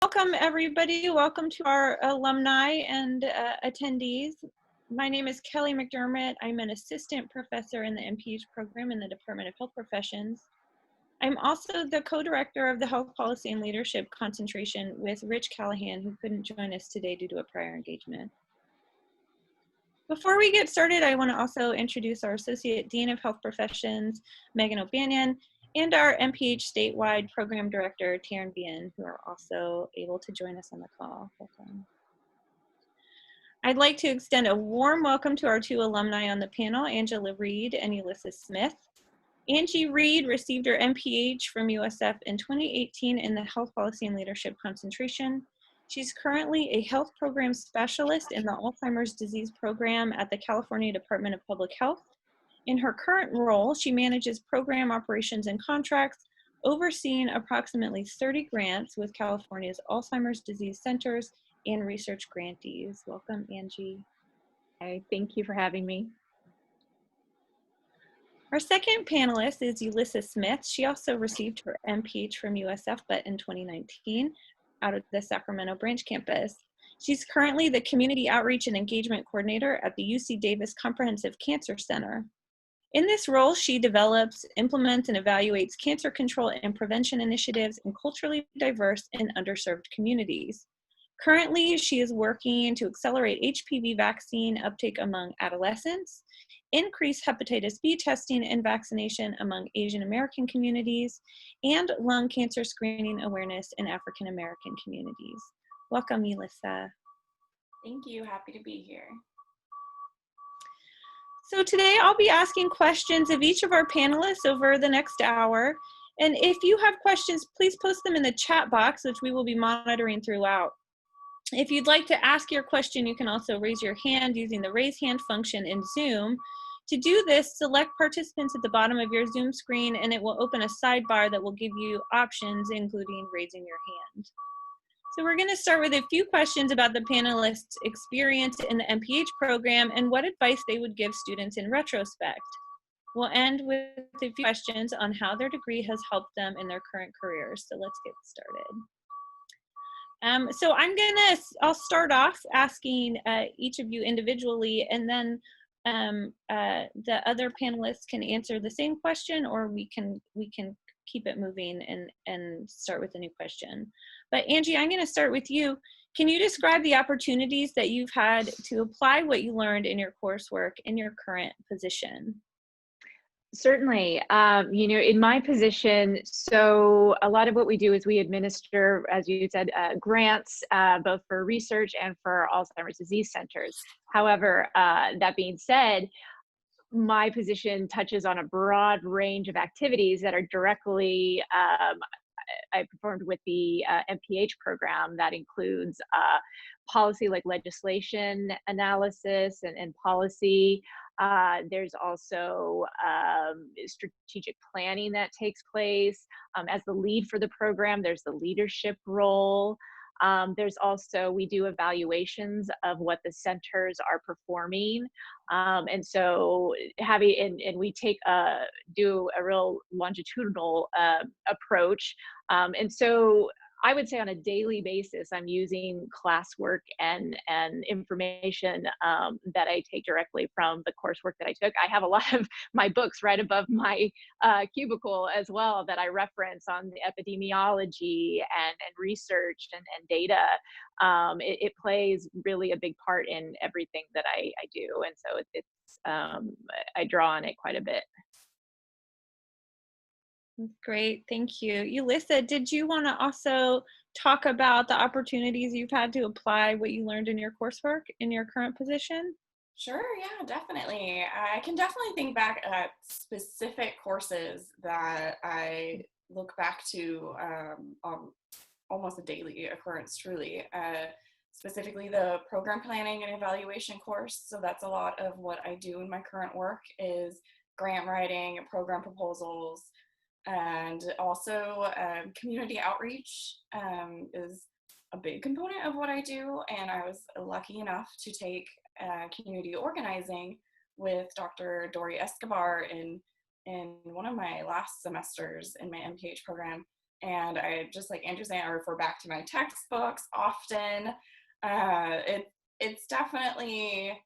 Welcome, everybody. Welcome to our alumni and attendees. My name is Kelly McDermott. I'm an assistant professor in the MPH program in the Department of Health Professions. I'm also the co-director of the Health Policy and Leadership concentration with Rich Callahan, who couldn't join us today due to a prior engagement. Before we get started, I want to also introduce our Associate Dean of Health Professions, Megan O'Banion, and our MPH statewide program director, Taryn Bien, who are also able to join us on the call. Welcome. I'd like to extend a warm welcome to our two alumni on the panel, Angela Reed and Alyssa Smith. Angie Reed received her MPH from USF in 2018 in the Health Policy and Leadership concentration. She's currently a health program specialist in the Alzheimer's disease program at the California Department of Public Health. In her current role, she manages program operations and contracts, overseeing approximately 30 grants with California's Alzheimer's disease centers and research grantees. Welcome, Angie. Hi, thank you for having me. Our second panelist is Alyssa Smith. She also received her MPH from USF, but in 2019, out of the Sacramento branch campus. She's currently the Community Outreach and Engagement Coordinator at the UC Davis Comprehensive Cancer Center. In this role, she develops, implements, and evaluates cancer control and prevention initiatives in culturally diverse and underserved communities. Currently, she is working to accelerate HPV vaccine uptake among adolescents, increase hepatitis B testing and vaccination among Asian American communities, and lung cancer screening awareness in African American communities. Welcome, Alyssa. Thank you, happy to be here. So today I'll be asking questions of each of our panelists over the next hour. And if you have questions, please post them in the chat box, which we will be monitoring throughout. If you'd like to ask your question, you can also raise your hand using the raise hand function in Zoom. To do this, select participants at the bottom of your Zoom screen and it will open a sidebar that will give you options, including raising your hand. So we're going to start with a few questions about the panelists' experience in the MPH program and what advice they would give students in retrospect. We'll end with a few questions on how their degree has helped them in their current careers. So let's get started. So I'll start off asking each of you individually, and then the other panelists can answer the same question, or we can keep it moving and start with a new question. But Angie, I'm going to start with you. Can you describe the opportunities that you've had to apply what you learned in your coursework in your current position? Certainly. In my position, so a lot of what we do is we administer, as you said, grants, both for research and for Alzheimer's disease centers. However, that being said, my position touches on a broad range of activities that are directly, I performed with the MPH program that includes policy like legislation analysis and policy. There's also strategic planning that takes place. As the lead for the program, there's the leadership role. There's also, we do evaluations of what the centers are performing. And so we do a real longitudinal approach. And so I would say on a daily basis, I'm using classwork and information that I take directly from the coursework that I took. I have a lot of my books right above my cubicle as well that I reference on the epidemiology and research and data. It plays really a big part in everything that I do. And so I draw on it quite a bit. Great, thank you. Alyssa, did you want to also talk about the opportunities you've had to apply what you learned in your coursework in your current position? Sure, yeah, definitely. I can definitely think back at specific courses that I look back to on almost a daily occurrence, truly. Specifically the program planning and evaluation course. So that's a lot of what I do in my current work is grant writing, program proposals, and also community outreach is a big component of what I do. And I was lucky enough to take community organizing with Dr. Dori Escobar in one of my last semesters in my MPH program. And I, just like Andrew saying, I refer back to my textbooks often. It's definitely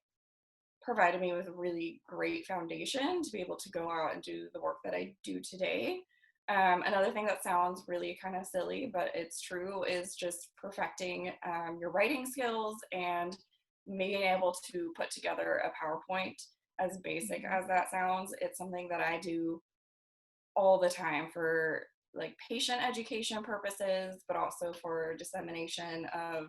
provided me with a really great foundation to be able to go out and do the work that I do today. Another thing that sounds really kind of silly, but it's true, is just perfecting your writing skills and being able to put together a PowerPoint. As basic as that sounds, it's something that I do all the time for like patient education purposes, but also for dissemination of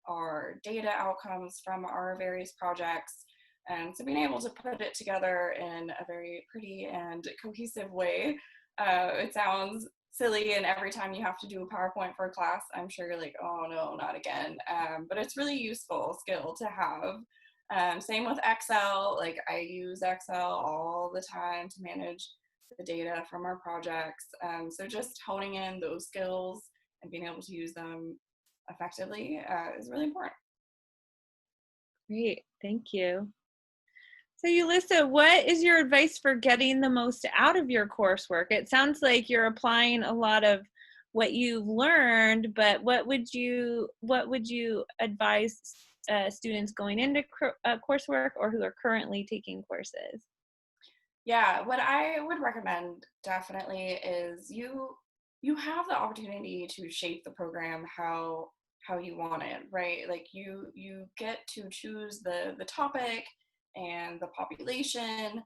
our data outcomes from our various projects. And so being able to put it together in a very pretty and cohesive way, it sounds silly, and every time you have to do a PowerPoint for a class, I'm sure you're like, oh no, not again. But it's really useful skill to have. Same with Excel. Like, I use Excel all the time to manage the data from our projects. So just honing in those skills and being able to use them effectively is really important. Great, thank you. So Alyssa, what is your advice for getting the most out of your coursework? It sounds like you're applying a lot of what you've learned, but what would you advise students going into coursework or who are currently taking courses? Yeah, what I would recommend definitely is you have the opportunity to shape the program how you want it, right? Like you get to choose the topic and the population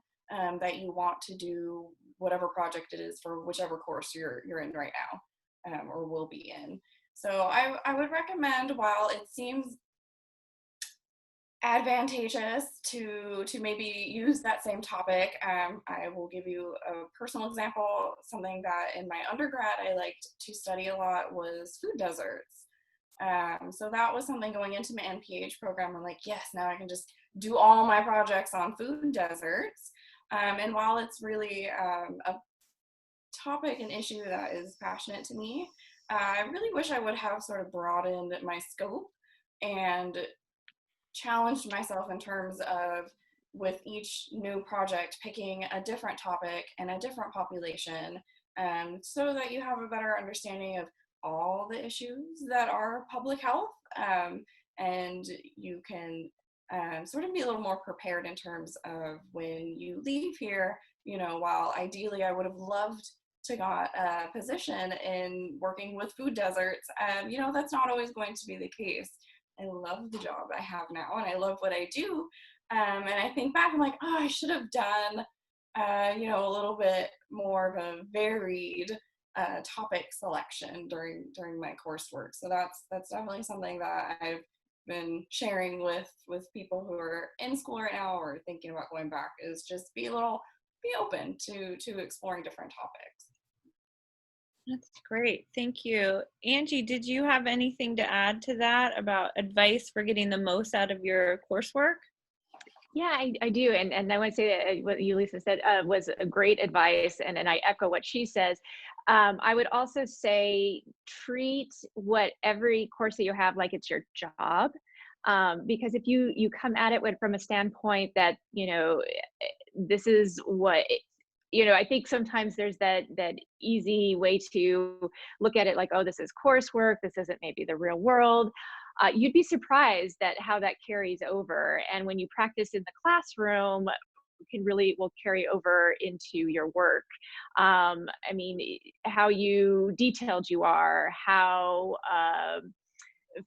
that you want to do whatever project it is for whichever course you're in right now, or will be in. So I would recommend, while it seems advantageous to maybe use that same topic, I will give you a personal example. Something that in my undergrad I liked to study a lot was food deserts. So that was something going into my MPH program. I'm like, yes, now I can just do all my projects on food deserts. And while it's really a topic and issue that is passionate to me, I really wish I would have sort of broadened my scope and challenged myself in terms of, with each new project, picking a different topic and a different population, so that you have a better understanding of all the issues that are public health, and you can sort of be a little more prepared in terms of when you leave here. While ideally I would have loved to got a position in working with food deserts, that's not always going to be the case. I love the job I have now, and I love what I do. And I think back, I'm like, oh, I should have done, a little bit more of a varied topic selection during my coursework. So that's definitely something that I've been sharing with people who are in school right now or thinking about going back, is just be open to exploring different topics. That's great. Thank you. Angie, did you have anything to add to that about advice for getting the most out of your coursework? Yeah, I do. And I want to say that what you, Lisa, said was a great advice. And I echo what she says. I would also say treat every course that you have like it's your job. Because if you come at it from a standpoint that, this is what, I think sometimes there's that easy way to look at it like, oh, this is coursework, this isn't maybe the real world. You'd be surprised at how that carries over. And when you practice in the classroom, will carry over into your work. I mean, how detailed you are, how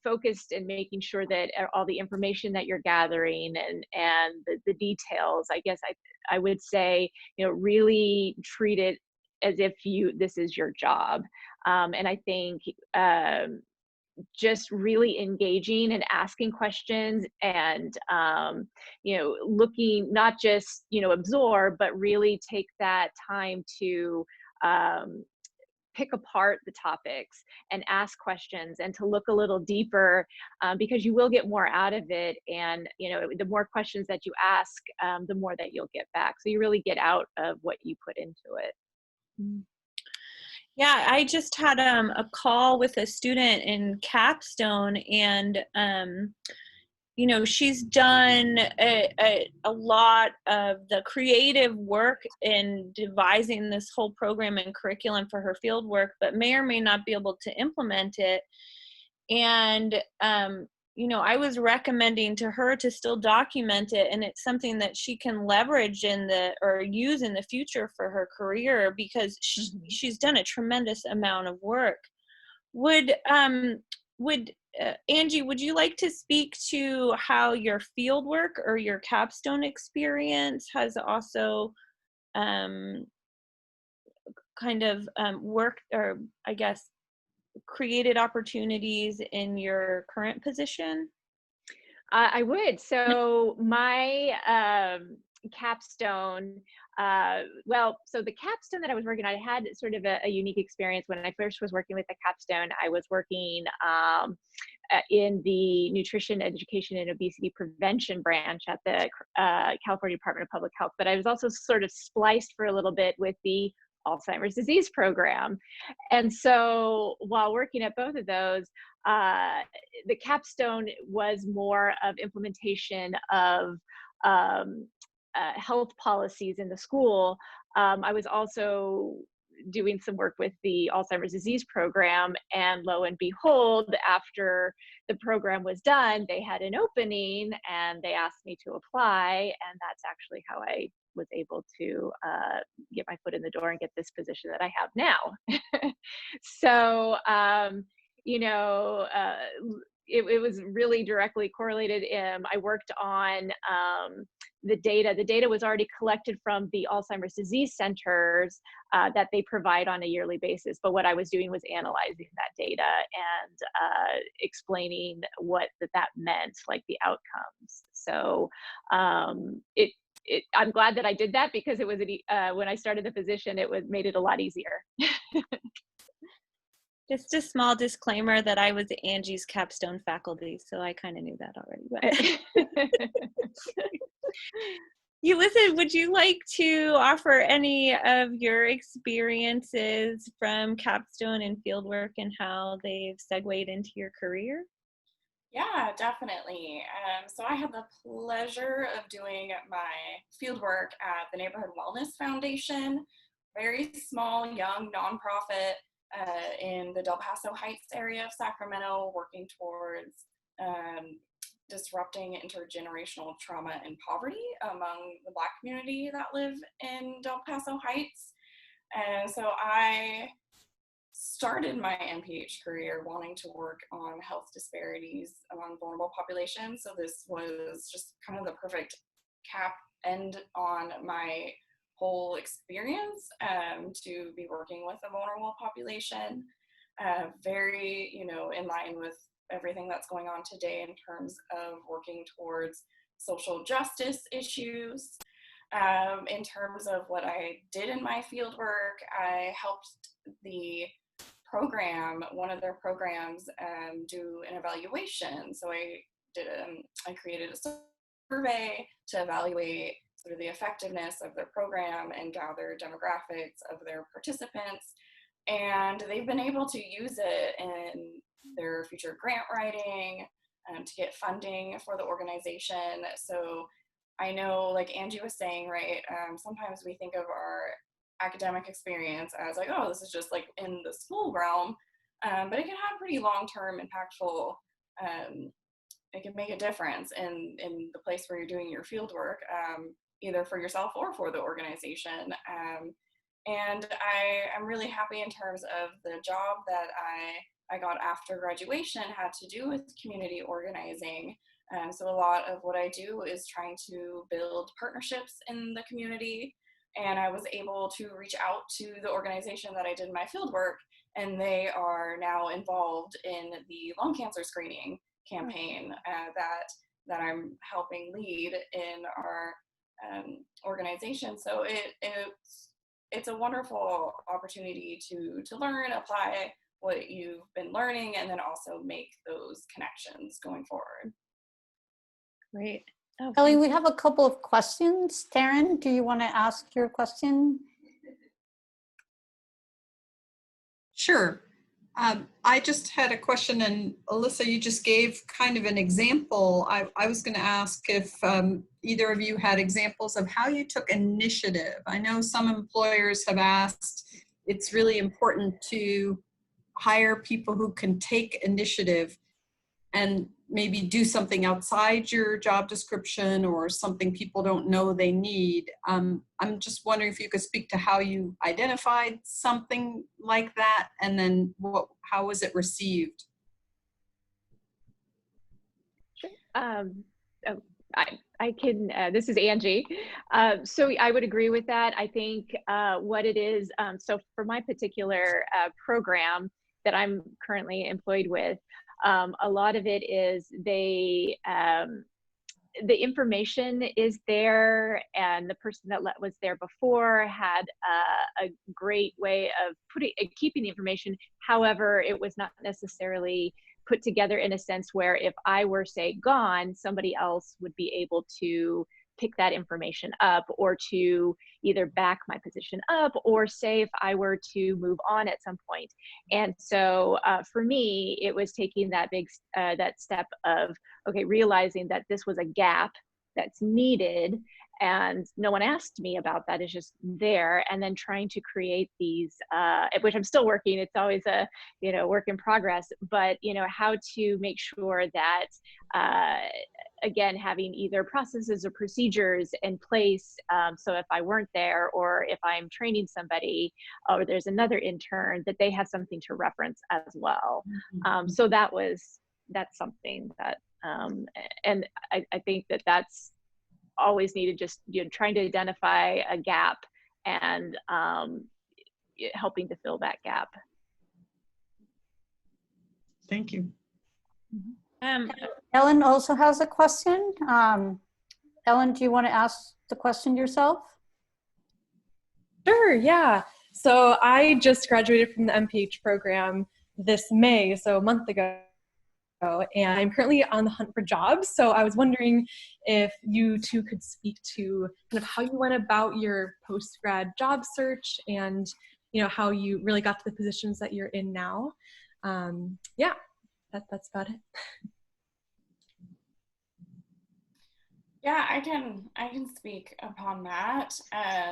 focused and making sure that all the information that you're gathering and the details, I guess I would say, really treat it as if this is your job. And I think just really engaging and asking questions and, looking, not just, absorb, but really take that time to pick apart the topics and ask questions and to look a little deeper, because you will get more out of it. And, the more questions that you ask, the more that you'll get back. So you really get out of what you put into it. Yeah, I just had a call with a student in Capstone, and she's done a lot of the creative work in devising this whole program and curriculum for her field work, but may or may not be able to implement it. And, I was recommending to her to still document it, and it's something that she can leverage or use in the future for her career, because she's done a tremendous amount of work. Would Angie, would you like to speak to how your field work or your capstone experience has also worked, or I guess created opportunities in your current position? I would. So my capstone, so the capstone that I was working on, I had sort of a unique experience. When I first was working with the capstone, I was working in the Nutrition, Education, and Obesity Prevention branch at the California Department of Public Health, but I was also sort of spliced for a little bit with the Alzheimer's disease program. And so while working at both of those, the capstone was more of implementation of health policies in the school. I was also doing some work with the Alzheimer's disease program, and lo and behold, after the program was done, they had an opening and they asked me to apply, and that's actually how I was able to get my foot in the door and get this position that I have now. So, it was really directly correlated. I worked on the data. The data was already collected from the Alzheimer's disease centers that they provide on a yearly basis. But what I was doing was analyzing that data and explaining what that meant, like the outcomes. So I'm glad that I did that, because it was when I started the position, made it a lot easier. Just a small disclaimer that I was Angie's capstone faculty, so I kind of knew that already. But Alyssa, would you like to offer any of your experiences from capstone and fieldwork and how they've segued into your career? Yeah, definitely. So I had the pleasure of doing my fieldwork at the Neighborhood Wellness Foundation, very small, young nonprofit in the Del Paso Heights area of Sacramento, working towards disrupting intergenerational trauma and poverty among the Black community that live in Del Paso Heights. And so I started my MPH career wanting to work on health disparities among vulnerable populations. So this was just kind of the perfect cap end on my whole experience to be working with a vulnerable population, very, in line with everything that's going on today in terms of working towards social justice issues. In terms of what I did in my field work, I helped the program, one of their programs, do an evaluation. So I created a survey to evaluate sort of the effectiveness of their program and gather demographics of their participants. And they've been able to use it in their future grant writing to get funding for the organization. So I know, like Angie was saying, right, sometimes we think of our academic experience as like, oh, this is just like in the school realm, but it can have pretty long-term impactful, it can make a difference in the place where you're doing your field work, either for yourself or for the organization. And I'm really happy in terms of the job that I got after graduation had to do with community organizing. So a lot of what I do is trying to build partnerships in the community. And I was able to reach out to the organization that I did my field work, and they are now involved in the lung cancer screening campaign that I'm helping lead in our organization. So it's a wonderful opportunity to learn, apply what you've been learning, and then also make those connections going forward. Great. Oh, Kelly, we have a couple of questions. Taryn, do you want to ask your question? Sure. I just had a question, and Alyssa, you just gave kind of an example. I was going to ask if either of you had examples of how you took initiative. I know some employers have asked, it's really important to hire people who can take initiative and maybe do something outside your job description or something people don't know they need. I'm just wondering if you could speak to how you identified something like that, and then how was it received? Oh, I can, this is Angie. So I would agree with that. I think what it is, so for my particular program that I'm currently employed with, a lot of it is the information is there, and the person that was there before had a great way of keeping the information. However, it was not necessarily put together in a sense where if I were, say, gone, somebody else would be able to pick that information up or to either back my position up, or say if I were to move on at some point. And so for me, it was taking that that step of, okay, realizing that this was a gap that's needed and no one asked me about that, is just there, and then trying to create these, which I'm still working, it's always a work in progress, but how to make sure that again, having either processes or procedures in place, so if I weren't there, or if I'm training somebody, or there's another intern, that they have something to reference as well. So that's something that, and I think that's always needed, just trying to identify a gap and helping to fill that gap. Thank you. Ellen also has a question. Ellen, do you want to ask the question yourself? Sure, yeah. So I just graduated from the MPH program this May, so a month ago, and I'm currently on the hunt for jobs. So I was wondering if you two could speak to kind of how you went about your post-grad job search, and how you really got to the positions that you're in now. Yeah, that's about it. Yeah, I can speak upon that.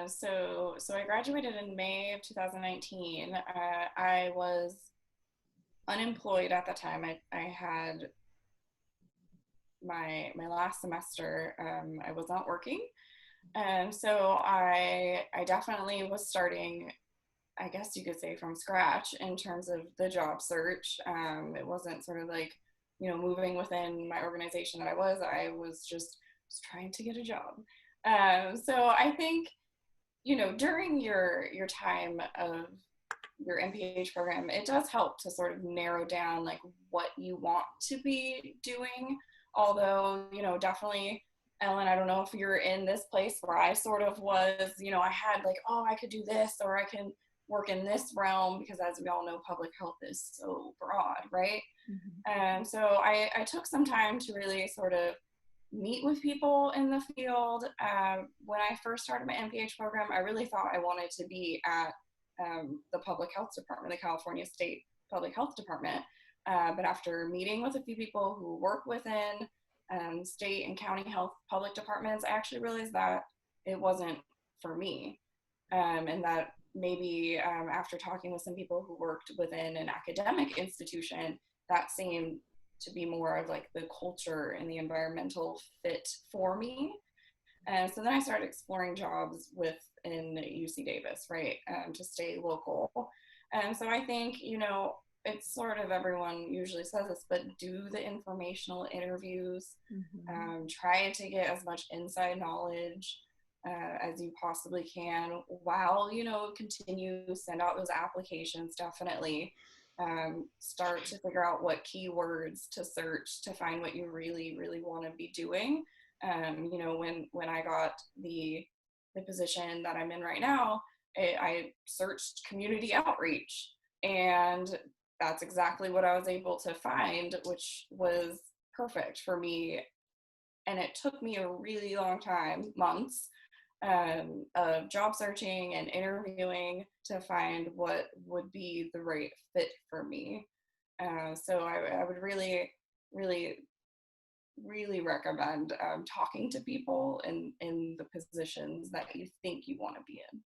So I graduated in May of 2019. I was unemployed at the time. I had my last semester. I was not working, and so I definitely was starting, I guess you could say, from scratch in terms of the job search. It wasn't sort of like moving within my organization that I was just trying to get a job. So I think, during your time of your MPH program, it does help to sort of narrow down like what you want to be doing. Although, definitely, Ellen, I don't know if you're in this place where I sort of was, I had like, oh, I could do this, or I can work in this realm, because as we all know, public health is so broad, right? Mm-hmm. So I took some time to really sort of meet with people in the field. When I first started my MPH program, I really thought I wanted to be at the public health department, the California State Public Health Department. But after meeting with a few people who work within state and county health public departments, I actually realized that it wasn't for me. And that maybe after talking with some people who worked within an academic institution, that seemed to be more of like the culture and the environmental fit for me. And so then I started exploring jobs within UC Davis, right, to stay local. And so I think, it's sort of, everyone usually says this, but do the informational interviews, try to get as much inside knowledge as you possibly can, while, continue to send out those applications. Definitely start to figure out what keywords to search to find what you really, really want to be doing. When I got the position that I'm in right now, I searched community outreach, and that's exactly what I was able to find, which was perfect for me. And it took me a really long time, months, of job searching and interviewing to find what would be the right fit for me. So I would really, really, really recommend talking to people in the positions that you think you want to be in.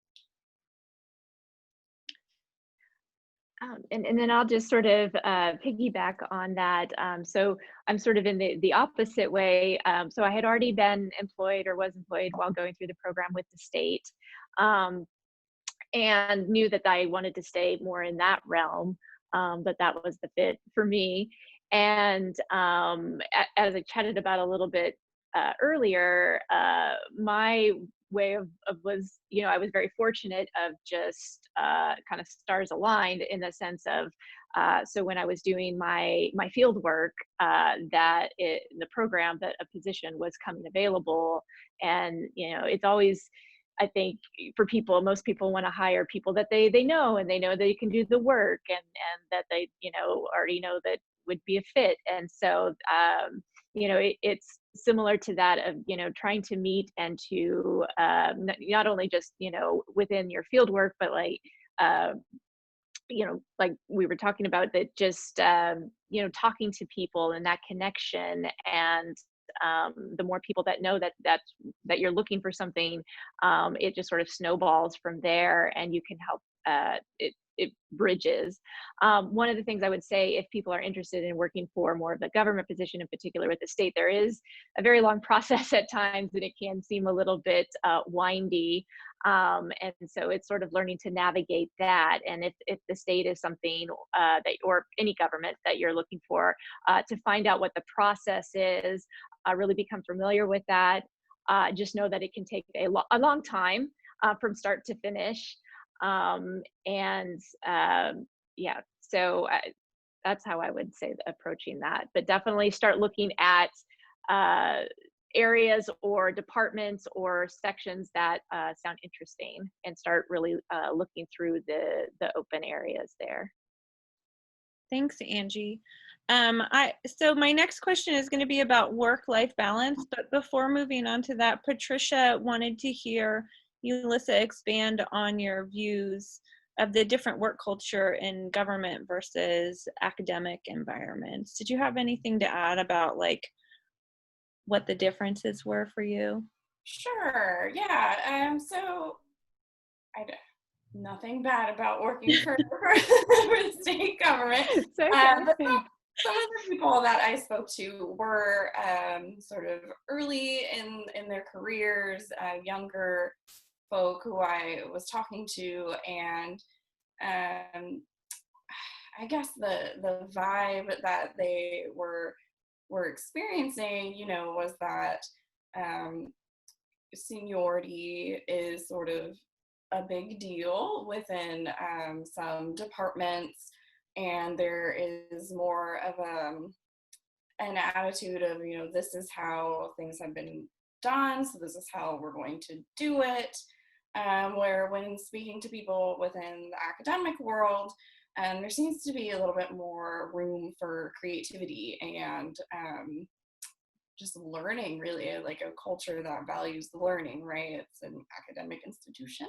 And then I'll just sort of piggyback on that. So I'm sort of in the opposite way. So I had already been employed or was employed while going through the program with the state, and knew that I wanted to stay more in that realm, that was the fit for me. And as I chatted about a little bit earlier, my way of was, I was very fortunate of just kind of stars aligned in the sense of, so when I was doing my field work, the program, that a position was coming available. And, it's always, I think for people, most people want to hire people that they know, and they know they can do the work, and that they, already know that would be a fit. And so, it's similar to that of, trying to meet and to not only just, within your field work, but like, like we were talking about, that just, talking to people and that connection, and the more people that know that you're looking for something, it just sort of snowballs from there, and you can help it bridges. One of the things I would say, if people are interested in working for more of the government position, in particular with the state, there is a very long process at times, and it can seem a little bit windy. And so it's sort of learning to navigate that. And if the state is something or any government that you're looking for, to find out what the process is, really become familiar with that. Just know that it can take a long time from start to finish. Yeah, so that's how I would say approaching that. But definitely start looking at areas or departments or sections that sound interesting, and start really looking through the open areas there. Thanks, Angie. So my next question is going to be about work-life balance, but before moving on to that, Patricia wanted to hear you, Alyssa, expand on your views of the different work culture in government versus academic environments. Did you have anything to add about like what the differences were for you? Sure, yeah. So nothing bad about working for the state government. But some of the people that I spoke to were sort of early in their careers, younger folk who I was talking to, and I guess the vibe that they were experiencing, was that seniority is sort of a big deal within some departments, and there is more of an attitude of, this is how things have been done, so this is how we're going to do it. Where when speaking to people within the academic world, there seems to be a little bit more room for creativity and just learning, really, like a culture that values learning, right? It's an academic institution.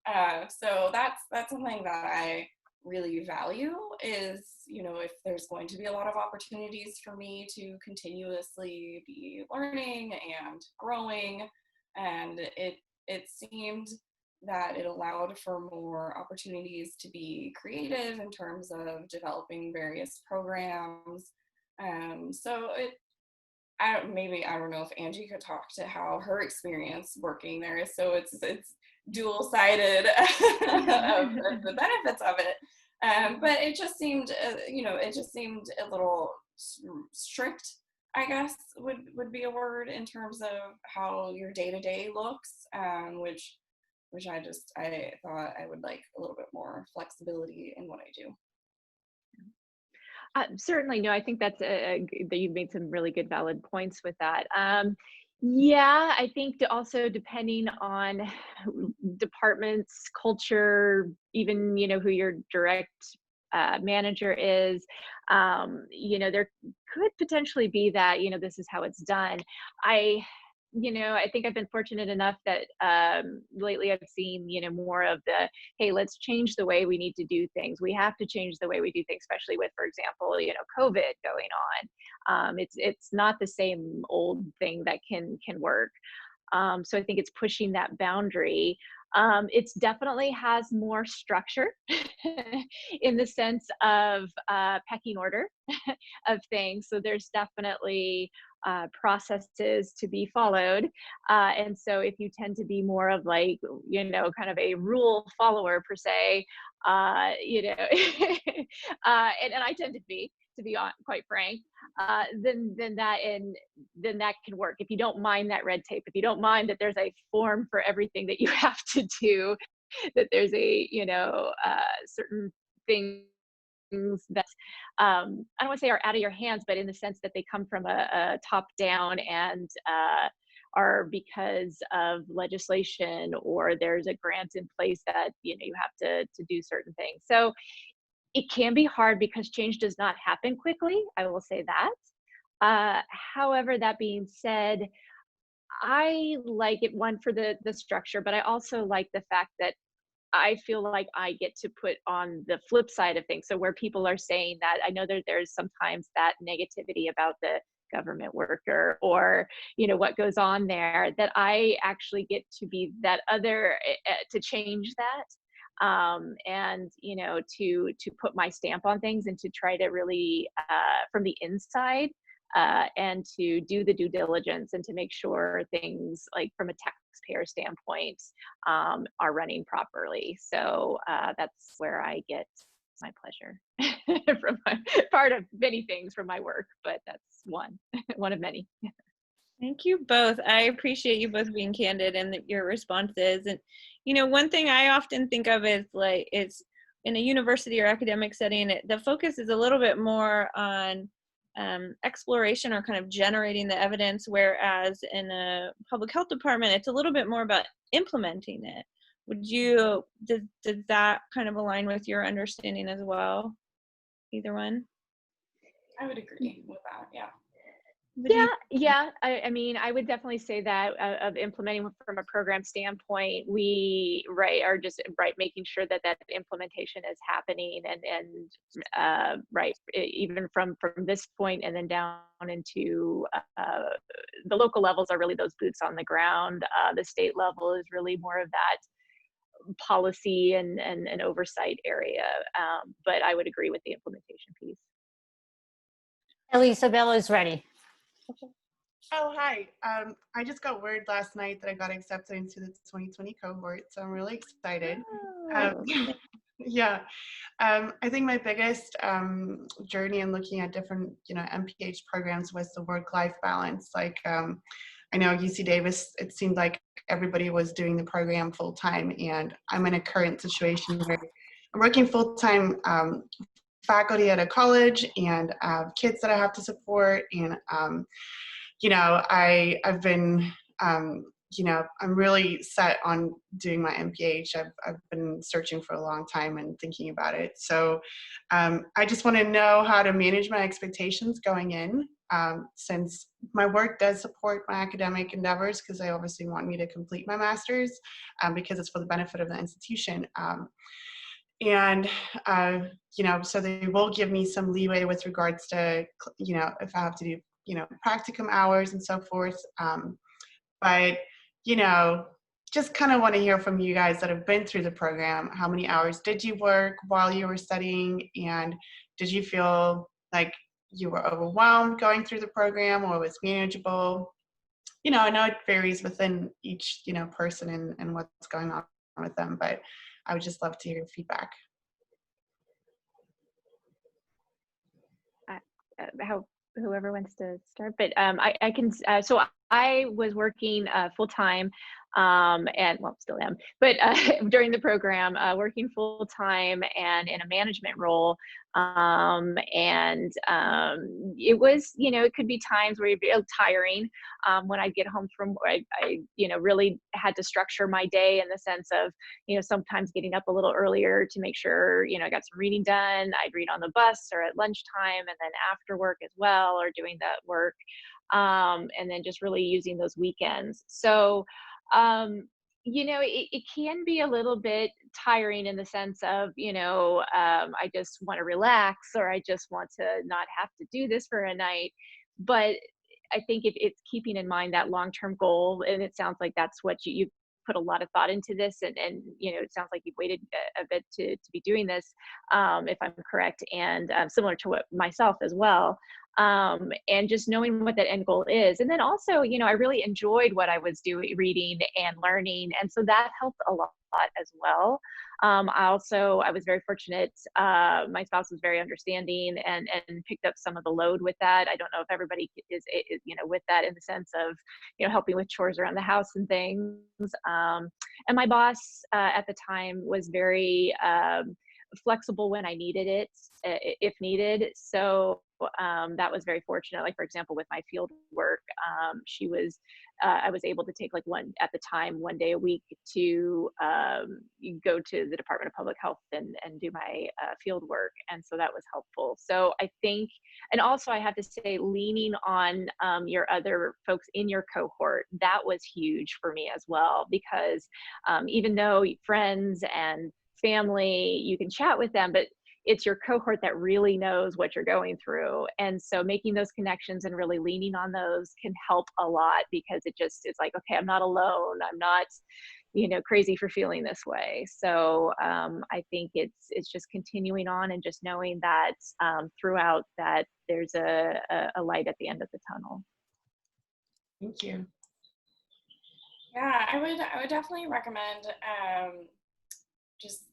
So that's something that I really value is, if there's going to be a lot of opportunities for me to continuously be learning and growing, and it seemed that it allowed for more opportunities to be creative in terms of developing various programs. So I don't know if Angie could talk to how her experience working there is. So it's dual-sided of the benefits of it. But it just seemed, a little strict, I guess would be a word, in terms of how your day-to-day looks, which I thought I would like a little bit more flexibility in what I do. Certainly, no, I think that you've made some really good, valid points with that. Yeah, I think also depending on departments, culture, even, who your direct manager is, there could potentially be that, this is how it's done. I think I've been fortunate enough that lately I've seen, more of the, hey, let's change the way we need to do things. We have to change the way we do things, especially with, for example, COVID going on. It's not the same old thing that can work. So I think it's pushing that boundary. It's definitely has more structure in the sense of pecking order of things. So there's definitely processes to be followed. And so if you tend to be more of like, kind of a rule follower per se, and I tend to be quite frank, then that can work. If you don't mind that red tape, if you don't mind that there's a form for everything that you have to do, that there's a, certain things that I don't want to say are out of your hands, but in the sense that they come from a top down and are because of legislation, or there's a grant in place that you have to do certain things. So it can be hard because change does not happen quickly. I will say that. However, that being said, I like it, one, for the structure, but I also like the fact that I feel like I get to put on the flip side of things. So where people are saying that, I know that there's sometimes that negativity about the government worker or, what goes on there, that I actually get to be that other, to change that. And to put my stamp on things and to try to really from the inside and to do the due diligence and to make sure things, like from a taxpayer standpoint, are running properly. So that's where I get my pleasure from part of many things from my work, but that's one of many. Thank you both. I appreciate you both being candid and your responses. And, one thing I often think of is it's in a university or academic setting, the focus is a little bit more on exploration or kind of generating the evidence, whereas in a public health department, it's a little bit more about implementing it. Does that kind of align with your understanding as well? Either one? I would agree with that, yeah. Yeah. I mean, I would definitely say that of implementing from a program standpoint, we are just making sure that implementation is happening and even from this point and then down into the local levels are really those boots on the ground. The state level is really more of that policy and oversight area. But I would agree with the implementation piece. Isabella is ready. Oh, hi. I just got word last night that I got accepted into the 2020 cohort, so I'm really excited. Yeah. I think my biggest journey in looking at different, MPH programs was the work-life balance. Like, I know UC Davis, it seemed like everybody was doing the program full-time, and I'm in a current situation where I'm working full-time faculty at a college, and I have kids that I have to support, and I've been I'm really set on doing my MPH. I've been searching for a long time and thinking about it. So I just want to know how to manage my expectations going in, since my work does support my academic endeavors, because they obviously want me to complete my master's because it's for the benefit of the institution. So they will give me some leeway with regards to, if I have to do, practicum hours and so forth. But, just kind of want to hear from you guys that have been through the program. How many hours did you work while you were studying? And did you feel like you were overwhelmed going through the program, or was manageable? I know it varies within each, person and what's going on with them, but I would just love to hear your feedback. Whoever wants to start, but I can. So I was working full time, and still am, but during the program, working full time and in a management role, it was, it could be times where you'd be tiring when I get home from work. I really had to structure my day in the sense of, sometimes getting up a little earlier to make sure, I got some reading done. I'd read on the bus or at lunchtime, and then after work as well, or doing that work. and then just really using those weekends. So, you know, it can be a little bit tiring in the sense of, you know, I just want to relax, or I just want to not have to do this for a night. But I think it's keeping in mind that long-term goal, and it sounds like that's what you put a lot of thought into this, and you know, it sounds like you've waited a bit to be doing this, if I'm correct, and similar to what myself as well. And just knowing what that end goal is. And then also, you know, I really enjoyed what I was doing, reading and learning. And so that helped a lot as well. I was very fortunate. My spouse was very understanding and picked up some of the load with that. I don't know if everybody is, you know, with that in the sense of, you know, helping with chores around the house and things. And my boss at the time was very flexible when I needed it, if needed. So that was very fortunate. Like, for example, with my field work, I was able to take like one day a week to go to the Department of Public Health and do my field work. And so that was helpful. So I think, and also I have to say, leaning on your other folks in your cohort, that was huge for me as well, because even though friends and family, you can chat with them, but it's your cohort that really knows what you're going through. And so making those connections and really leaning on those can help a lot, because it's like, okay, I'm not alone. I'm not, you know, crazy for feeling this way. So I think it's just continuing on and just knowing that throughout that there's a light at the end of the tunnel. Thank you. Yeah, I would definitely recommend just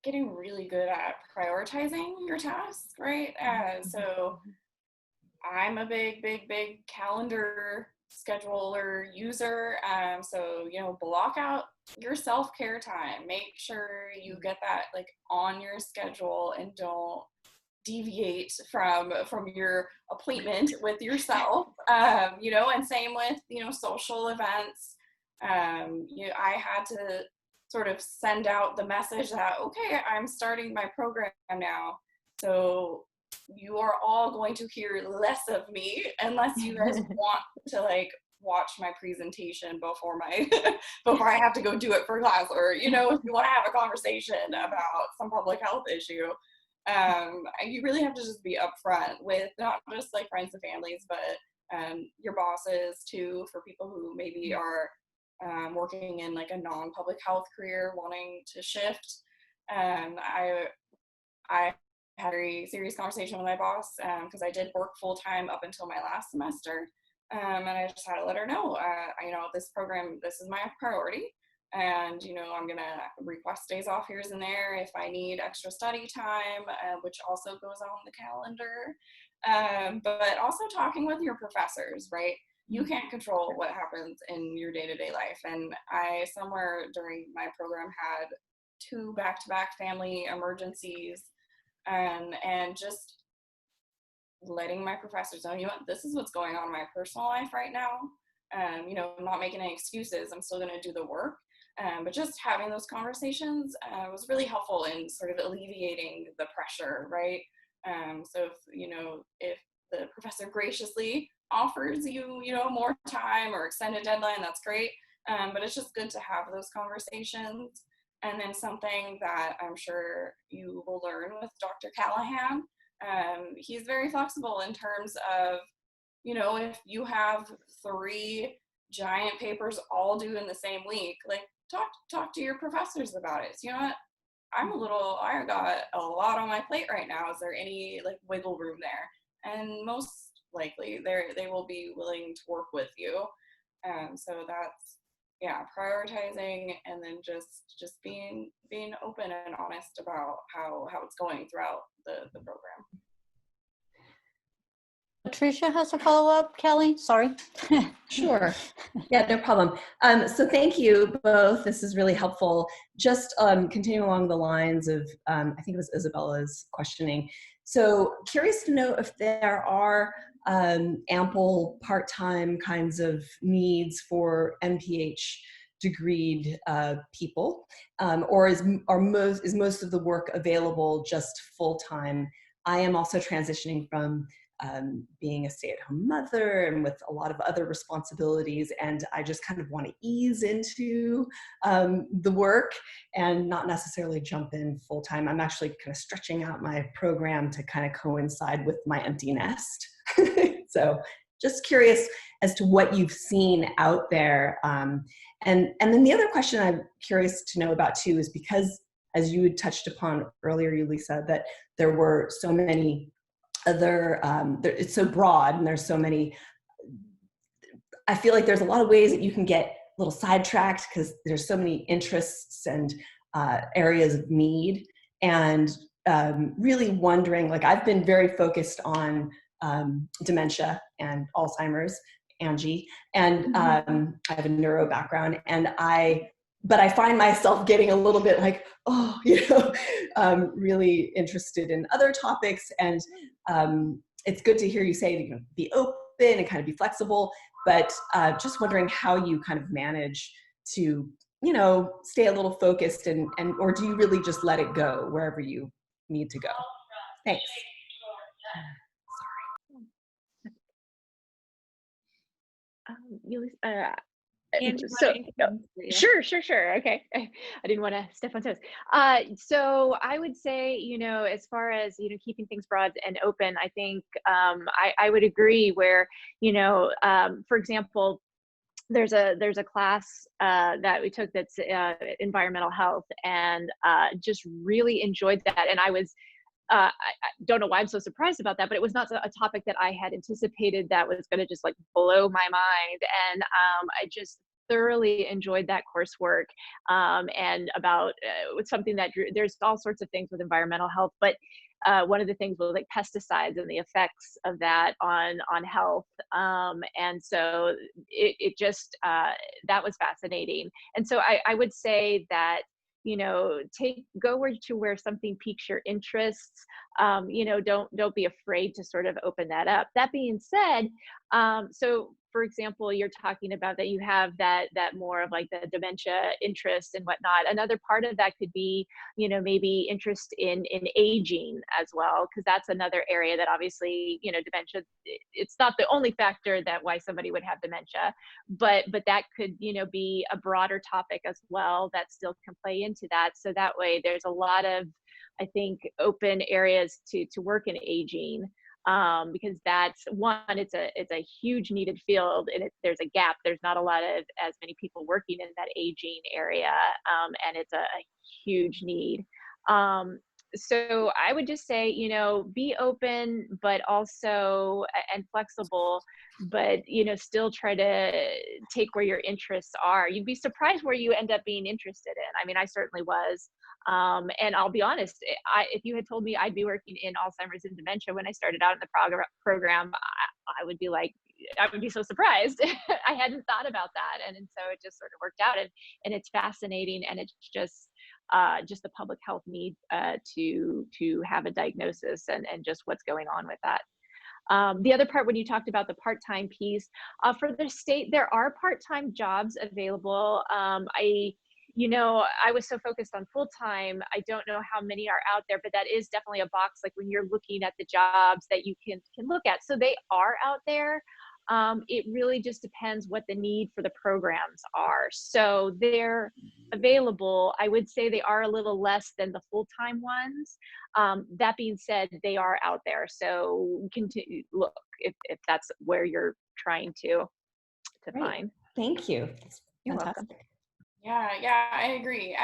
getting really good at prioritizing your tasks, right? So I'm a big calendar scheduler user. So, you know, block out your self-care time. Make sure you get that like on your schedule and don't deviate from your appointment with yourself. You know, and same with, you know, social events. You know, I had to sort of send out the message that, okay, I'm starting my program now, so you are all going to hear less of me unless you guys want to like watch my presentation before I have to go do it for class, or, you know, if you want to have a conversation about some public health issue. You really have to just be upfront with not just like friends and families, but your bosses too, for people who maybe are working in like a non-public health career wanting to shift. I had a very serious conversation with my boss, because I did work full-time up until my last semester, and I just had to let her know, you know, this program, this is my priority, and, you know, I'm gonna request days off here and there if I need extra study time, which also goes on the calendar, but also talking with your professors, right? You can't control what happens in your day-to-day life. And I, somewhere during my program, had 2 back-to-back family emergencies, and just letting my professors know, you know what, this is what's going on in my personal life right now. You know, I'm not making any excuses. I'm still going to do the work. But just having those conversations was really helpful in sort of alleviating the pressure, right? So if, you know, if the professor graciously offers you, you know, more time or extended deadline, that's great. But it's just good to have those conversations. And then something that I'm sure you will learn with Dr. Callahan, he's very flexible in terms of, you know, if you have 3 giant papers all due in the same week, like talk to your professors about it. So, you know what, I got a lot on my plate right now. Is there any like wiggle room there? And most likely they will be willing to work with you. So that's, yeah, prioritizing, and then just being open and honest about how it's going throughout the program. Patricia has a follow-up, Kelly, sorry. Sure. Yeah, no problem. So thank you both. This is really helpful. Just continuing along the lines of, I think it was Isabella's questioning. So curious to know if there are ample part-time kinds of needs for MPH degreed people, or is most of the work available just full-time? I am also transitioning from being a stay-at-home mother and with a lot of other responsibilities. And I just kind of want to ease into the work and not necessarily jump in full-time. I'm actually kind of stretching out my program to kind of coincide with my empty nest. So just curious as to what you've seen out there. And then the other question I'm curious to know about too is because, as you had touched upon earlier, Alyssa, that there were so many other, it's so broad and there's so many, I feel like there's a lot of ways that you can get a little sidetracked because there's so many interests and areas of need. And really wondering, like I've been very focused on dementia and Alzheimer's, Angie, and I have a neuro background, and but I find myself getting a little bit like, oh, really interested in other topics. And it's good to hear you say that you can be open and kind of be flexible, but just wondering how you kind of manage to, stay a little focused or do you really just let it go wherever you need to go? Thanks. Angie, So sure. Okay. I didn't want to step on toes. So I would say, as far as, keeping things broad and open, I think I would agree where, for example, there's a class that we took that's environmental health, and just really enjoyed that. And I don't know why I'm so surprised about that, but it was not a topic that I had anticipated that was going to just like blow my mind. And I just thoroughly enjoyed that coursework, and about it's something that there's all sorts of things with environmental health, but one of the things was like pesticides and the effects of that on health. And so it just, that was fascinating. And so I would say that, go where something piques your interests. Don't be afraid to sort of open that up. That being said, so for example, you're talking about that you have that more of like the dementia interest and whatnot. Another part of that could be, maybe interest in aging as well, because that's another area that obviously, dementia, it's not the only factor that why somebody would have dementia, but that could, be a broader topic as well that still can play into that. So that way there's a lot of, I think, open areas to work in aging. Because that's one, it's a huge needed field, and there's a gap. There's not a lot of as many people working in that aging area, and it's a huge need. So I would just say, be open, but also and flexible, but still try to take where your interests are. You'd be surprised where you end up being interested in. I mean, I certainly was. And I'll be honest, if you had told me I'd be working in Alzheimer's and dementia when I started out in the program, I would be like, I would be so surprised. I hadn't thought about that. And so it just sort of worked out, and it's fascinating. And it's just the public health need to have a diagnosis and just what's going on with that. The other part, when you talked about the part-time piece, for the state, there are part-time jobs available. I was so focused on full-time, I don't know how many are out there, but that is definitely a box, like when you're looking at the jobs that you can look at. So they are out there. It really just depends what the need for the programs are. So they're available. I would say they are a little less than the full-time ones. That being said, they are out there. So continue look if that's where you're trying to find. Thank you. You're welcome. Yeah, I agree.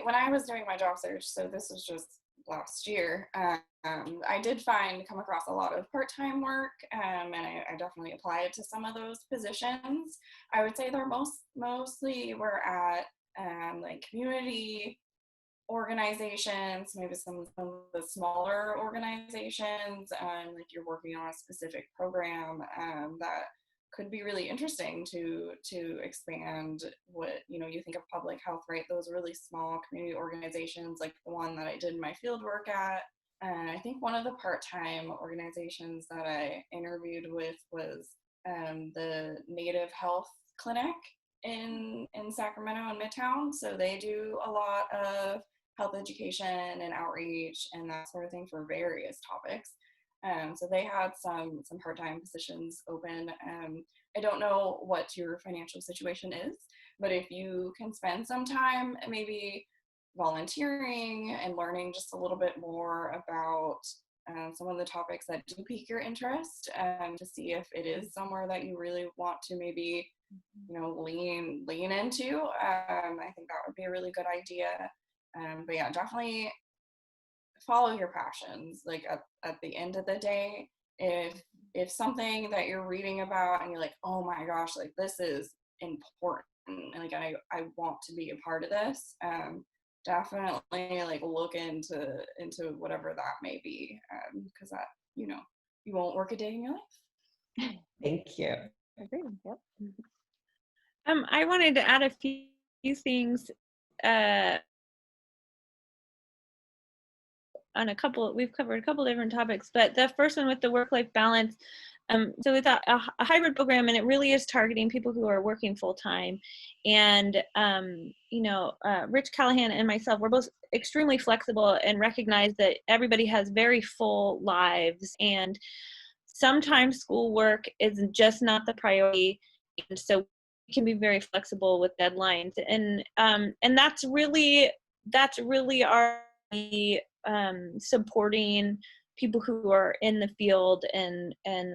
When I was doing my job search, so this was just last year, I did come across a lot of part-time work, and I definitely applied to some of those positions. I would say they're mostly were at like community organizations, maybe some of the smaller organizations, like you're working on a specific program that could be really interesting to expand what, you think of public health, right? Those really small community organizations, like the one that I did my field work at. And I think one of the part-time organizations that I interviewed with was the Native Health Clinic in Sacramento and Midtown. So they do a lot of health education and outreach and that sort of thing for various topics. So they had some part-time positions open. I don't know what your financial situation is, but if you can spend some time maybe volunteering and learning just a little bit more about some of the topics that do pique your interest, to see if it is somewhere that you really want to maybe, lean into. I think that would be a really good idea. But yeah, definitely follow your passions. Like at the end of the day, if something that you're reading about and you're like, oh my gosh, like this is important, and like I want to be a part of this, definitely like look into whatever that may be, because that, you won't work a day in your life. Thank you. Agreed. Yep. I wanted to add a few things on we've covered a couple different topics, but the first one with the work-life balance. So it's a hybrid program, and it really is targeting people who are working full-time. And, Rich Callahan and myself, we're both extremely flexible and recognize that everybody has very full lives, and sometimes schoolwork is just not the priority. And so we can be very flexible with deadlines. And that's really our supporting people who are in the field and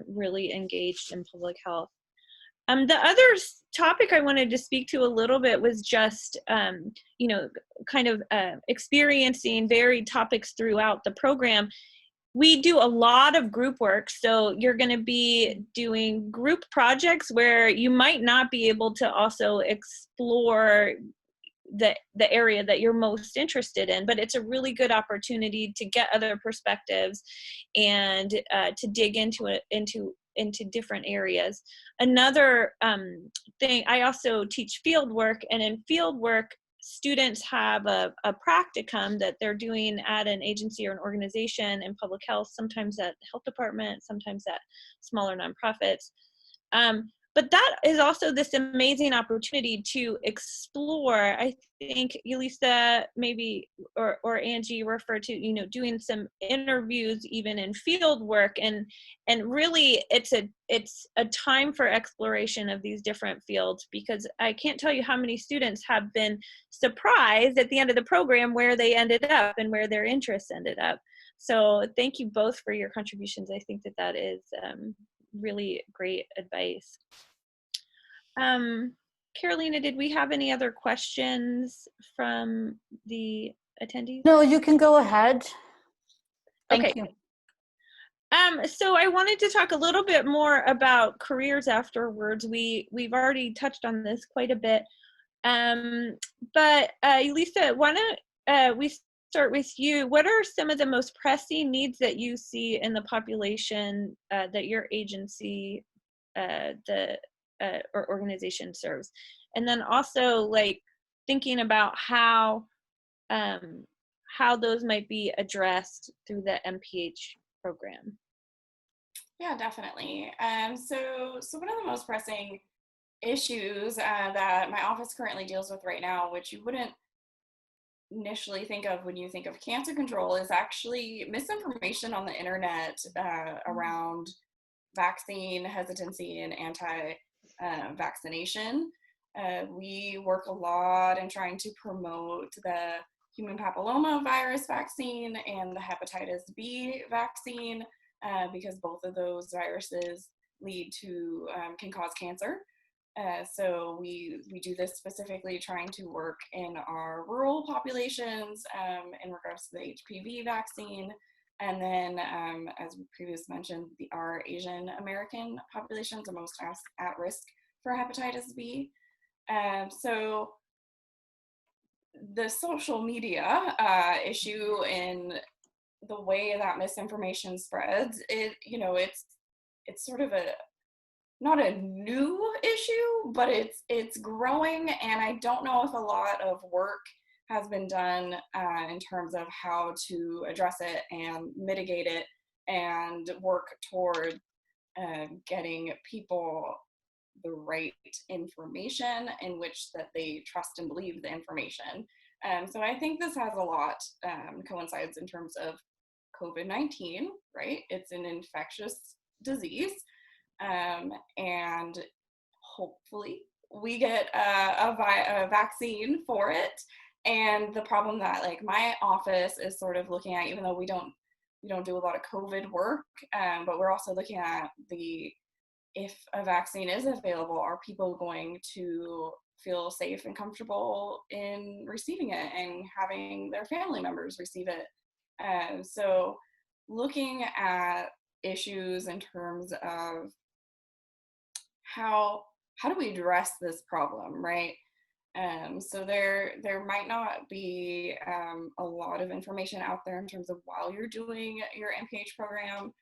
really engaged in public health. The other topic I wanted to speak to a little bit was just, experiencing varied topics throughout the program. We do a lot of group work, so you're going to be doing group projects where you might not be able to also explore the area that you're most interested in, but it's a really good opportunity to get other perspectives and to dig into different areas. Another thing, I also teach field work, and in field work, students have a practicum that they're doing at an agency or an organization in public health, sometimes at the health department, sometimes at smaller nonprofits. But that is also this amazing opportunity to explore. I think Alyssa maybe or Angie referred to, doing some interviews even in field work, and really it's a time for exploration of these different fields, because I can't tell you how many students have been surprised at the end of the program where they ended up and where their interests ended up. So thank you both for your contributions. I think that is really great advice. Carolina, did we have any other questions from the attendees? No, you can go ahead. Thank you. So I wanted to talk a little bit more about careers afterwards. We've already touched on this quite a bit. But Alyssa, why don't we start with you? What are some of the most pressing needs that you see in the population that your agency, or organization serves? And then also like thinking about how those might be addressed through the MPH program. Yeah, definitely. So one of the most pressing issues that my office currently deals with right now, which you wouldn't initially think of when you think of cancer control, is actually misinformation on the internet around vaccine hesitancy and anti-vaccination. We work a lot in trying to promote the human papilloma virus vaccine and the hepatitis B vaccine, because both of those viruses can cause cancer. So we do this specifically trying to work in our rural populations in regards to the HPV vaccine. And then, as we previously mentioned, our Asian American populations are most at risk for hepatitis B. So the social media issue and the way that misinformation spreads, it's sort of not a new issue, but it's growing, and I don't know if a lot of work has been done in terms of how to address it and mitigate it and work toward getting people the right information in which that they trust and believe the information. So I think this has a lot coincides in terms of COVID-19, right? It's an infectious disease, and hopefully we get a vaccine for it. And the problem that like my office is sort of looking at, even though we don't do a lot of COVID work, but we're also looking at if a vaccine is available, are people going to feel safe and comfortable in receiving it and having their family members receive it? So looking at issues in terms of how do we address this problem, right? So there might not be a lot of information out there in terms of while you're doing your MPH program,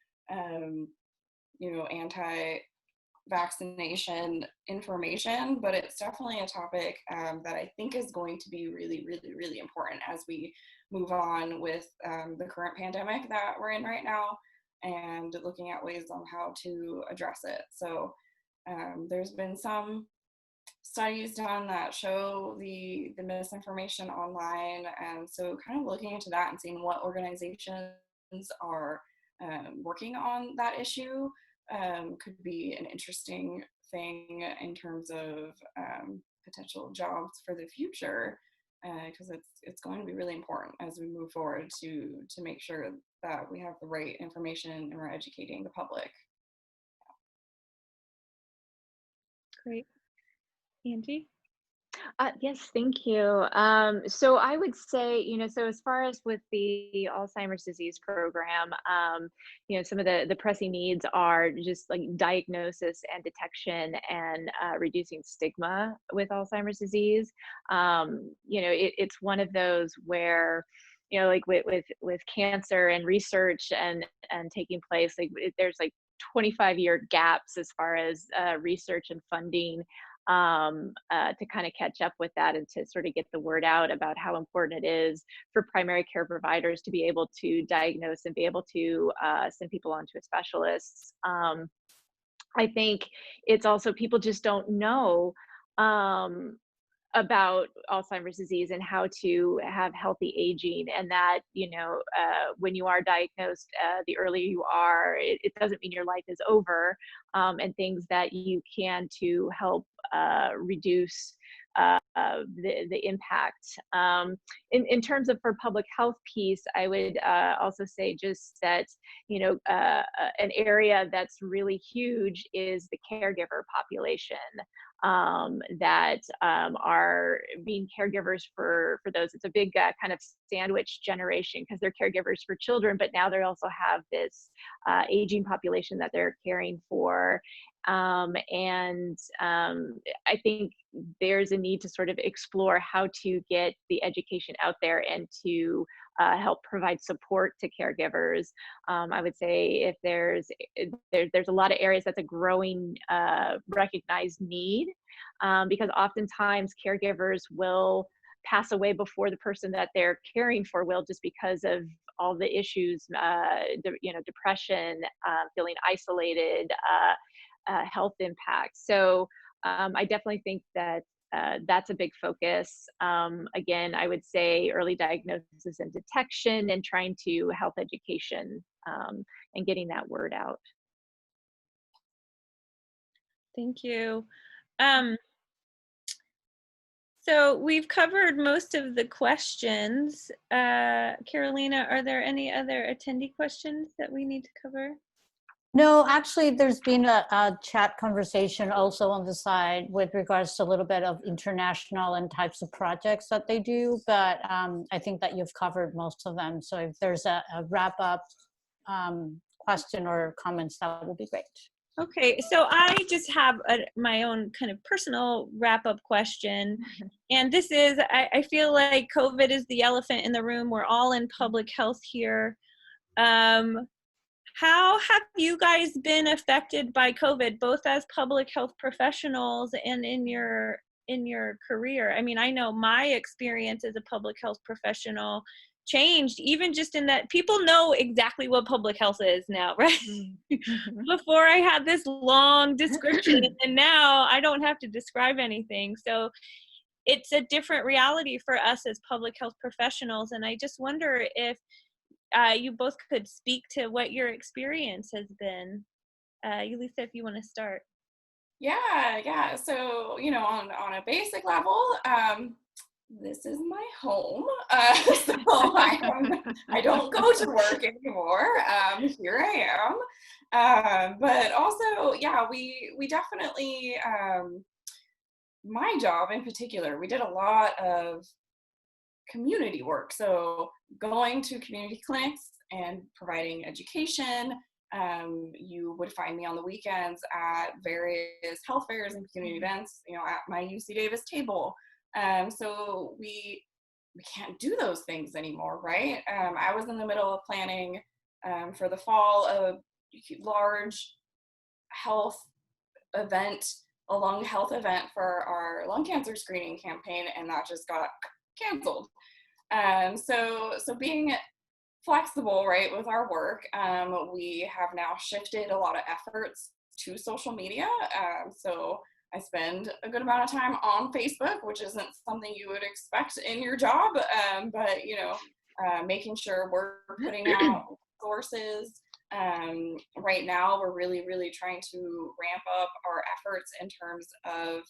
anti-vaccination information, but it's definitely a topic that I think is going to be really, really, really important as we move on with the current pandemic that we're in right now, and looking at ways on how to address it. So there's been some studies done that show the misinformation online, and so kind of looking into that and seeing what organizations are working on that issue could be an interesting thing in terms of potential jobs for the future, because it's going to be really important as we move forward to make sure that we have the right information and we're educating the public. Great. Angie? Yes, thank you. So I would say, so as far as with the Alzheimer's disease program, some of the pressing needs are just like diagnosis and detection and reducing stigma with Alzheimer's disease. It's one of those where, like with cancer and research and taking place, like there's like 25-year gaps as far as research and funding to kind of catch up with that and to sort of get the word out about how important it is for primary care providers to be able to diagnose and be able to send people on to a specialist. I think it's also people just don't know about Alzheimer's disease and how to have healthy aging, and that when you are diagnosed, the earlier you are, it doesn't mean your life is over, and things that you can to help reduce the impact. In terms of for public health piece, I would also say just that an area that's really huge is the caregiver population, that are being caregivers for those. It's a big kind of sandwich generation because they're caregivers for children, but now they also have this aging population that they're caring for. And I think there's a need to sort of explore how to get the education out there and to help provide support to caregivers. I would say if there's a lot of areas that's a growing recognized need, because oftentimes caregivers will pass away before the person that they're caring for will, just because of all the issues, depression, feeling isolated, health impact. So I definitely think that that's a big focus. Again, I would say early diagnosis and detection, and trying to health education and getting that word out. Thank you. So we've covered most of the questions. Carolina, are there any other attendee questions that we need to cover? No, actually, there's been a chat conversation also on the side with regards to a little bit of international and types of projects that they do, but I think that you've covered most of them. So if there's a wrap-up question or comments, that would be great. Okay, so I just have my own kind of personal wrap-up question, and this is, I feel like COVID is the elephant in the room. We're all in public health here. How have you guys been affected by COVID, both as public health professionals and in your career? I mean, I know my experience as a public health professional changed, even just in that people know exactly what public health is now, right? Before I had this long description, and now I don't have to describe anything. So it's a different reality for us as public health professionals. And I just wonder if you both could speak to what your experience has been. Alyssa, if you want to start. Yeah. So, on a basic level, this is my home. So I don't go to work anymore. Here I am. But also, yeah, we definitely, my job in particular, we did a lot of community work. So going to community clinics and providing education. You would find me on the weekends at various health fairs and community events, at my UC Davis table. So we can't do those things anymore, right? I was in the middle of planning for the fall a large health event, a lung health event for our lung cancer screening campaign, and that just got canceled. So being flexible, right, with our work, we have now shifted a lot of efforts to social media. So I spend a good amount of time on Facebook, which isn't something you would expect in your job, but making sure we're putting out sources. Right now, we're really trying to ramp up our efforts in terms of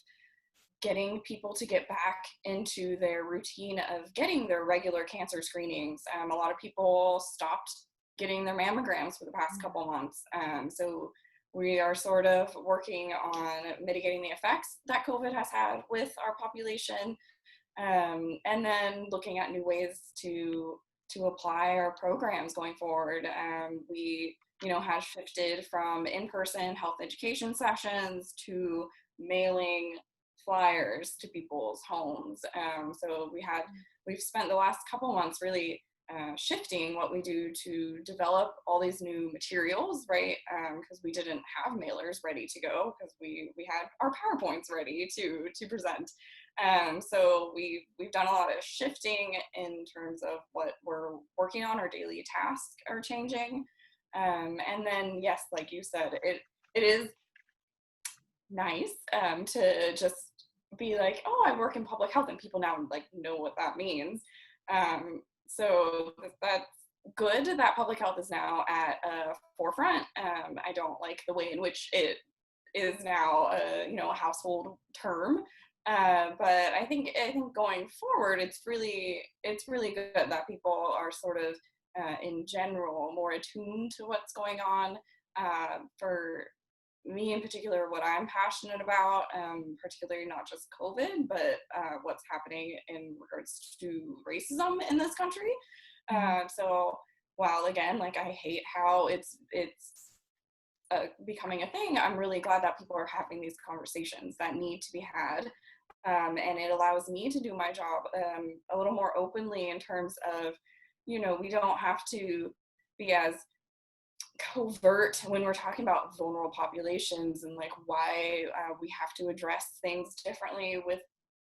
getting people to get back into their routine of getting their regular cancer screenings. A lot of people stopped getting their mammograms for the past couple months. So we are sort of working on mitigating the effects that COVID has had with our population, and then looking at new ways to apply our programs going forward. We have shifted from in-person health education sessions to mailing flyers to people's homes. So we've spent the last couple months really shifting what we do to develop all these new materials, right? Because we didn't have mailers ready to go, because we had our PowerPoints ready to present. So we've done a lot of shifting in terms of what we're working on. Our daily tasks are changing. And then, yes, like you said, it is nice to just be like, oh, I work in public health, and people now like know what that means. So that's good that public health is now at a forefront. I don't like the way in which it is now a household term, but I think going forward, it's really good that people are sort of in general more attuned to what's going on. For me in particular, what I'm passionate about, particularly not just COVID, but what's happening in regards to racism in this country. So while again, like, I hate how it's becoming a thing, I'm really glad that people are having these conversations that need to be had. And it allows me to do my job a little more openly in terms of, we don't have to be as covert when we're talking about vulnerable populations and like why we have to address things differently with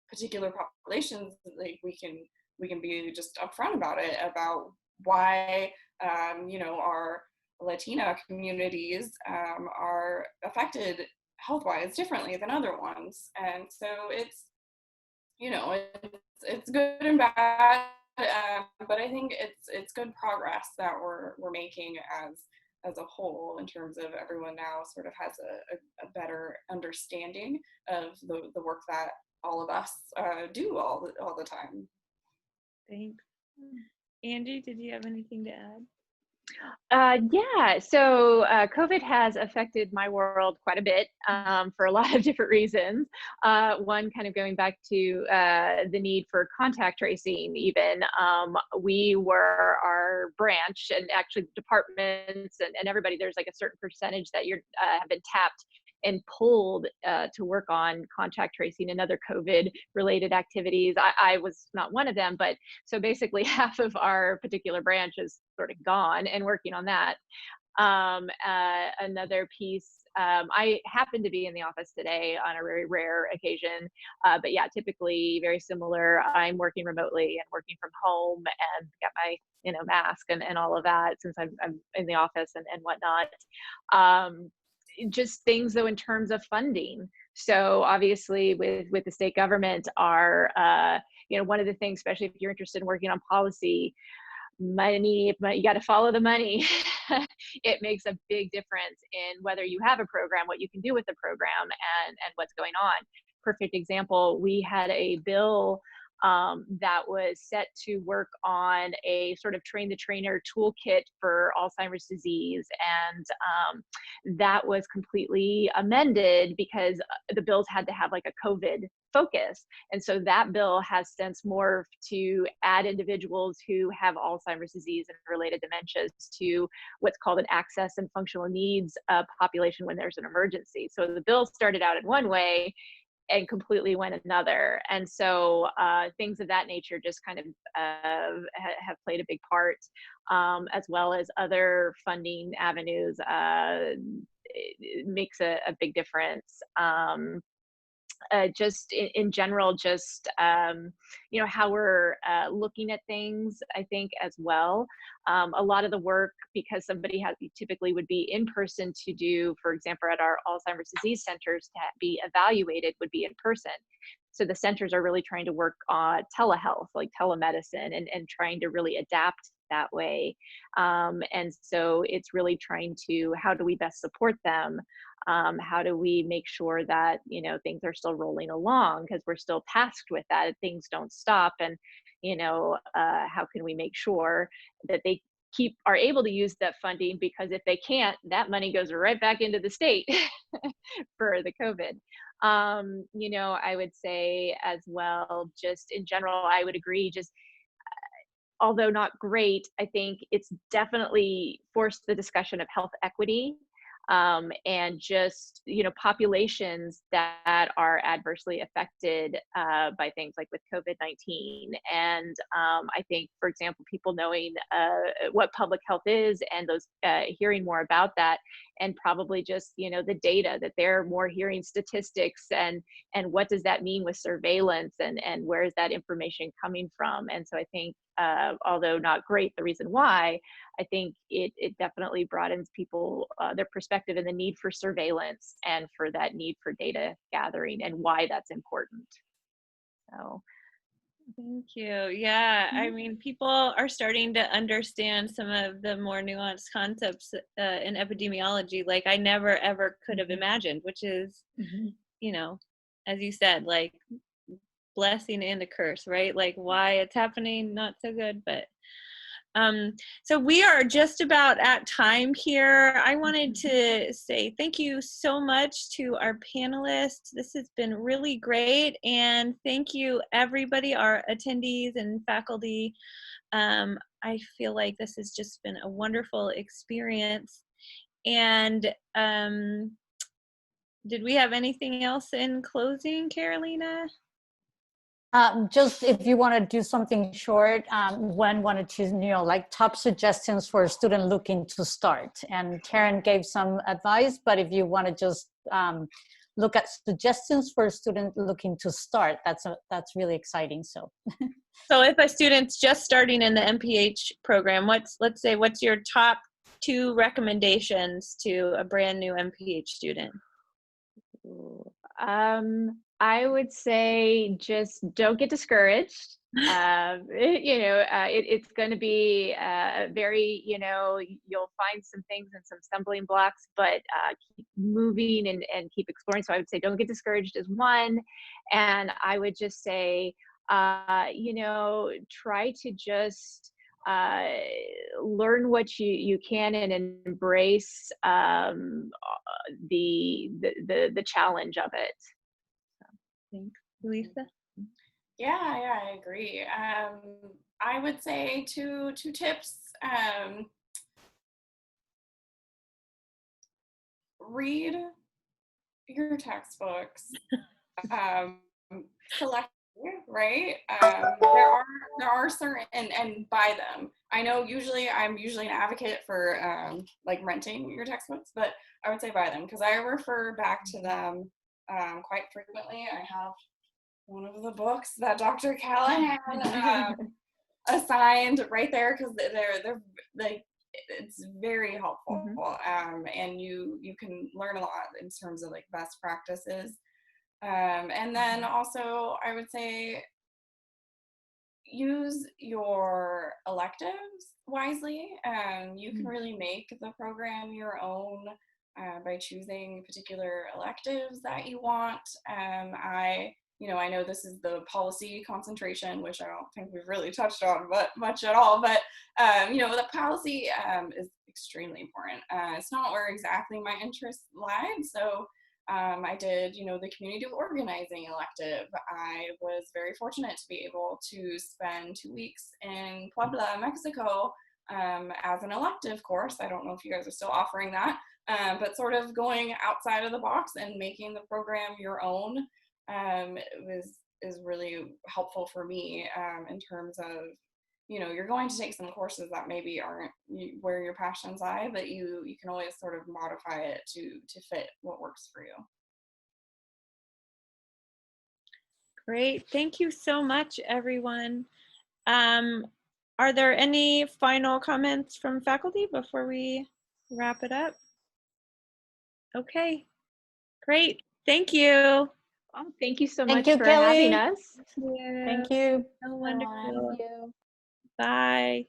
particular populations. Like we can be just upfront about it, about why our Latina communities are affected health-wise differently than other ones. And so it's good and bad, but I think it's good progress that we're making as a whole, in terms of everyone now sort of has a better understanding of the work that all of us do all the time. Thanks. Angie, did you have anything to add? Yeah, so COVID has affected my world quite a bit for a lot of different reasons. One, kind of going back to the need for contact tracing even. Our branch, and actually departments and everybody, there's like a certain percentage that have been tapped and pulled to work on contact tracing and other COVID related activities. I was not one of them, but so basically half of our particular branch is sort of gone and working on that. Another piece, I happen to be in the office today on a very rare occasion, but yeah, typically very similar. I'm working remotely and working from home and got my mask and all of that, since I'm in the office and whatnot. Just things though in terms of funding. So obviously with the state government, one of the things, especially if you're interested in working on policy, money, but you got to follow the money. It makes a big difference in whether you have a program, what you can do with the program, and what's going on. Perfect example, we had a bill that was set to work on a sort of train the trainer toolkit for Alzheimer's disease. And that was completely amended because the bills had to have like a COVID focus. And so that bill has since morphed to add individuals who have Alzheimer's disease and related dementias to what's called an access and functional needs population when there's an emergency. So the bill started out in one way and completely went another. And so things of that nature just kind of have played a big part, as well as other funding avenues. It makes a big difference. Just in general, just how we're looking at things, I think, as well. A lot of the work, because somebody typically would be in person to do, for example, at our Alzheimer's disease centers to be evaluated, would be in person. So the centers are really trying to work on telehealth, like telemedicine, and trying to really adapt that way. And so it's really trying to, how do we best support them? How do we make sure that, things are still rolling along, because we're still tasked with that, things don't stop. And, how can we make sure that they are able to use that funding? Because if they can't, that money goes right back into the state for the COVID. I would say as well, just in general, I would agree, just although not great, I think it's definitely forced the discussion of health equity, and just, populations that are adversely affected by things like with COVID-19. And I think, for example, people knowing what public health is, and those hearing more about that, and probably just, the data that they're more hearing statistics and what does that mean with surveillance, and where is that information coming from? And so I think, although not great, the reason why, I think it definitely broadens people, their perspective, and the need for surveillance, and for that need for data gathering, and why that's important. So. Thank you. Yeah, I mean, people are starting to understand some of the more nuanced concepts in epidemiology, like I never ever could have imagined, which is, as you said, like blessing and a curse, right? Like why it's happening, not so good, but so we are just about at time here. I wanted to say thank you so much to our panelists. This has been really great. And thank you, everybody, our attendees and faculty. I feel like this has just been a wonderful experience. And did we have anything else in closing, Carolina? Just if you want to do something short, one wanted to, like top suggestions for a student looking to start. And Karen gave some advice, but if you want to just look at suggestions for a student looking to start, that's really exciting. So if a student's just starting in the MPH program, let's say what's your top 2 recommendations to a brand new MPH student? I would say just don't get discouraged. It's going to be very, you'll find some things and some stumbling blocks, but keep moving and keep exploring. So I would say don't get discouraged is one. And I would just say, try to just learn what you can, and embrace the challenge of it. Thanks. Lisa? Yeah, I agree. I would say two tips. Read your textbooks. Select, right? There are certain, and buy them. I know I'm usually an advocate for like renting your textbooks, but I would say buy them, because I refer back to them quite frequently. I have one of the books that Dr. Callahan assigned right there, because they're like, it's very helpful. And you can learn a lot in terms of like best practices. And then also I would say use your electives wisely. You can really make the program your own by choosing particular electives that you want. I know this is the policy concentration, which I don't think we've really touched on much at all, but the policy is extremely important. It's not where exactly my interests lied, so I did, the community organizing elective. I was very fortunate to be able to spend 2 weeks in Puebla, Mexico, as an elective course. I don't know if you guys are still offering that, but sort of going outside of the box and making the program your own is really helpful for me in terms of, you're going to take some courses that maybe aren't where your passions lie, but you can always sort of modify it to fit what works for you. Great. Thank you so much, everyone. Are there any final comments from faculty before we wrap it up? Okay, great. Thank you. Well, thank you so Thank much you, for Kelly. having us. Yeah, Thank you. so wonderful. Thank you. Bye.